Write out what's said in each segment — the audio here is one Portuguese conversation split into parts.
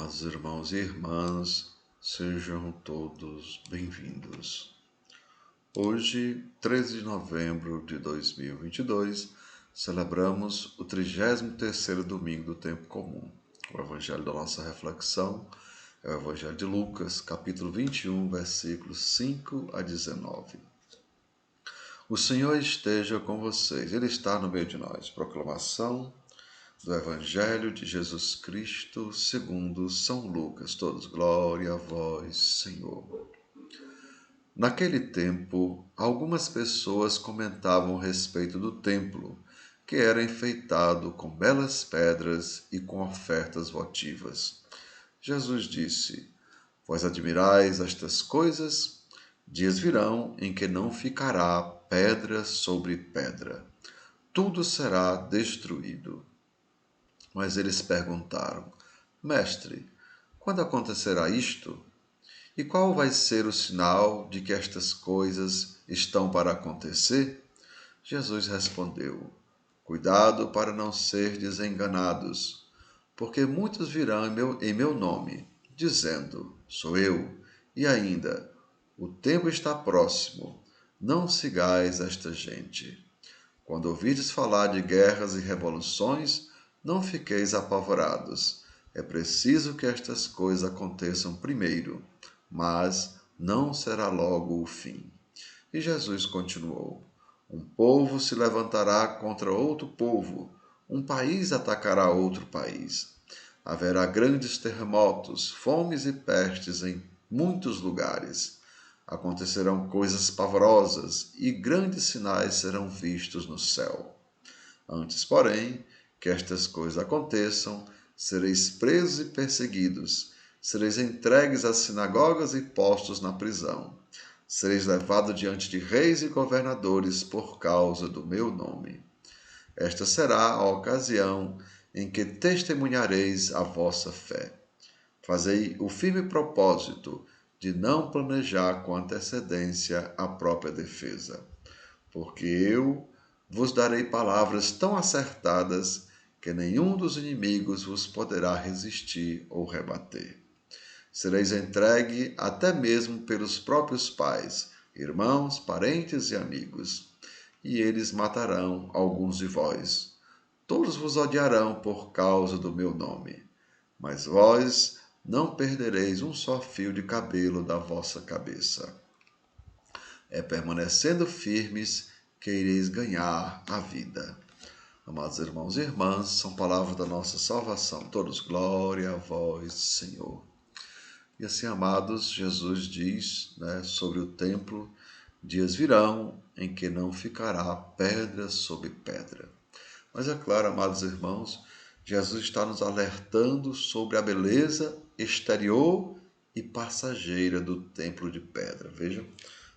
Amados irmãos e irmãs, sejam todos bem-vindos. Hoje, 13 de novembro de 2022, celebramos o 33º domingo do tempo comum. O evangelho da nossa reflexão é o evangelho de Lucas, capítulo 21, versículos 5 a 19. O Senhor esteja com vocês, Ele está no meio de nós. Proclamação do Evangelho de Jesus Cristo segundo São Lucas. Todos, glória a vós, Senhor. Naquele tempo, algumas pessoas comentavam a respeito do templo, que era enfeitado com belas pedras e com ofertas votivas. Jesus disse: Vós admirais estas coisas? Dias virão em que não ficará pedra sobre pedra. Tudo será destruído. Mas eles perguntaram: Mestre, quando acontecerá isto? E qual vai ser o sinal de que estas coisas estão para acontecer? Jesus respondeu: Cuidado para não serdes enganados, porque muitos virão em meu nome, dizendo: Sou eu, e ainda: O tempo está próximo. Não sigais esta gente. Quando ouvides falar de guerras e revoluções, não fiqueis apavorados. É preciso que estas coisas aconteçam primeiro, mas não será logo o fim. E Jesus continuou: Um povo se levantará contra outro povo, um país atacará outro país. Haverá grandes terremotos, fomes e pestes em muitos lugares. Acontecerão coisas pavorosas e grandes sinais serão vistos no céu. Antes, porém, que estas coisas aconteçam, sereis presos e perseguidos, sereis entregues às sinagogas e postos na prisão. Sereis levados diante de reis e governadores por causa do meu nome. Esta será a ocasião em que testemunhareis a vossa fé. Fazei o firme propósito de não planejar com antecedência a própria defesa, porque eu vos darei palavras tão acertadas que nenhum dos inimigos vos poderá resistir ou rebater. Sereis entregue até mesmo pelos próprios pais, irmãos, parentes e amigos, e eles matarão alguns de vós. Todos vos odiarão por causa do meu nome, mas vós não perdereis um só fio de cabelo da vossa cabeça. É permanecendo firmes que ireis ganhar a vida. Amados irmãos e irmãs, são palavras da nossa salvação. Todos, glória a vós, Senhor. E assim, amados, Jesus diz, sobre o templo: dias virão em que não ficará pedra sobre pedra. Mas é claro, amados irmãos, Jesus está nos alertando sobre a beleza exterior e passageira do templo de pedra. Vejam,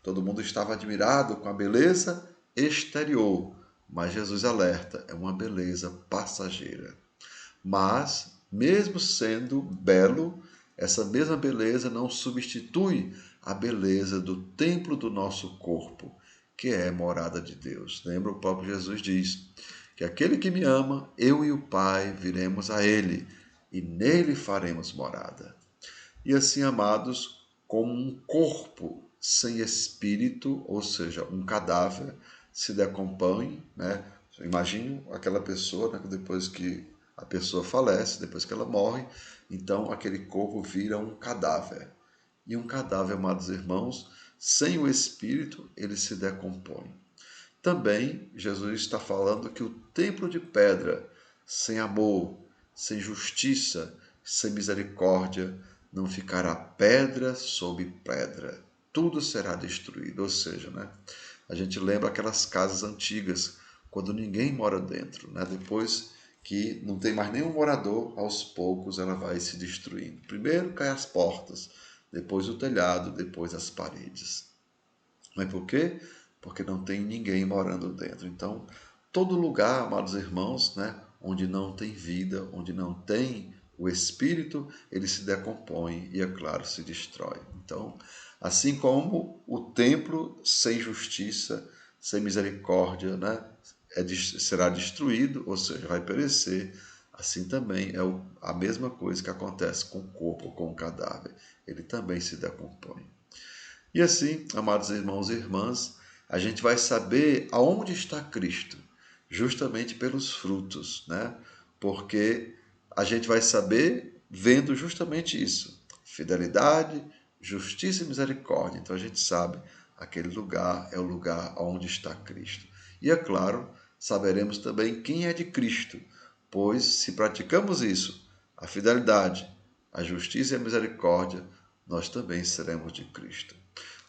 todo mundo estava admirado com a beleza exterior, mas Jesus alerta, é uma beleza passageira. Mas, mesmo sendo belo, essa mesma beleza não substitui a beleza do templo do nosso corpo, que é morada de Deus. Lembra, o próprio Jesus diz que aquele que me ama, eu e o Pai viremos a ele, e nele faremos morada. E assim, amados, como um corpo sem espírito, ou seja, um cadáver, se decompõe, Imagine aquela pessoa, que depois que a pessoa falece, depois que ela morre, então aquele corpo vira um cadáver. E um cadáver, amados irmãos, sem o espírito, ele se decompõe. Também, Jesus está falando que o templo de pedra, sem amor, sem justiça, sem misericórdia, não ficará pedra sobre pedra. Tudo será destruído. Ou seja, a gente lembra aquelas casas antigas, quando ninguém mora dentro. Depois que não tem mais nenhum morador, aos poucos ela vai se destruindo. Primeiro cai as portas, depois o telhado, depois as paredes. Mas por quê? Porque não tem ninguém morando dentro. Então, todo lugar, amados irmãos, onde não tem vida, onde não tem o espírito, ele se decompõe e, é claro, se destrói. Então, assim como o templo sem justiça, sem misericórdia, será destruído, ou seja, vai perecer, Assim também é a mesma coisa que acontece com o corpo, com o cadáver. Ele também se decompõe. E assim, amados irmãos e irmãs, a gente vai saber aonde está Cristo, justamente pelos frutos, né? Porque a gente vai saber vendo justamente isso: fidelidade, justiça e misericórdia. Então a gente sabe aquele lugar é o lugar onde está Cristo. E é claro, saberemos também quem é de Cristo, pois se praticamos isso, a fidelidade, a justiça e a misericórdia, nós também seremos de Cristo.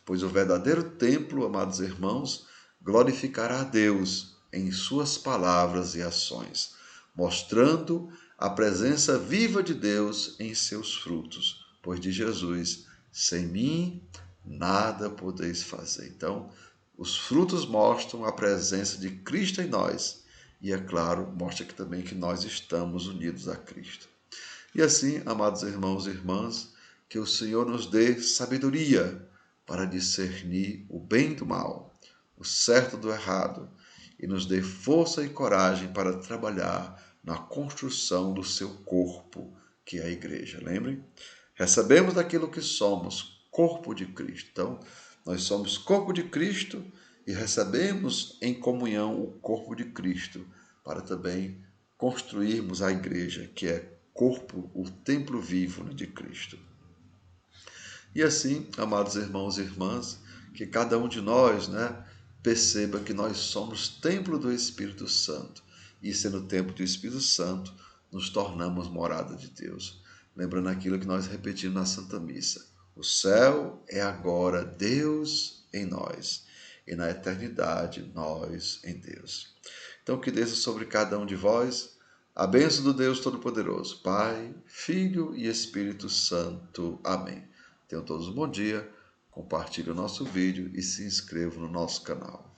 Pois o verdadeiro templo, amados irmãos, glorificará a Deus em suas palavras e ações, mostrando a presença viva de Deus em seus frutos, pois de Jesus, sem mim, nada podeis fazer. Então, os frutos mostram a presença de Cristo em nós e, é claro, mostra que também que nós estamos unidos a Cristo. E assim, amados irmãos e irmãs, que o Senhor nos dê sabedoria para discernir o bem do mal, o certo do errado, e nos dê força e coragem para trabalhar na construção do seu corpo, que é a igreja. Lembrem? Recebemos daquilo que somos, corpo de Cristo. Então, nós somos corpo de Cristo e recebemos em comunhão o corpo de Cristo, para também construirmos a igreja, que é corpo, o templo vivo de Cristo. E assim, amados irmãos e irmãs, que cada um de nós, perceba que nós somos templo do Espírito Santo. E sendo templo do Espírito Santo, nos tornamos morada de Deus. Lembrando aquilo que nós repetimos na Santa Missa. O céu é agora Deus em nós, e na eternidade nós em Deus. Então que desça sobre cada um de vós a bênção do Deus Todo-Poderoso, Pai, Filho e Espírito Santo. Amém. Tenham todos um bom dia, compartilhe o nosso vídeo e se inscrevam no nosso canal.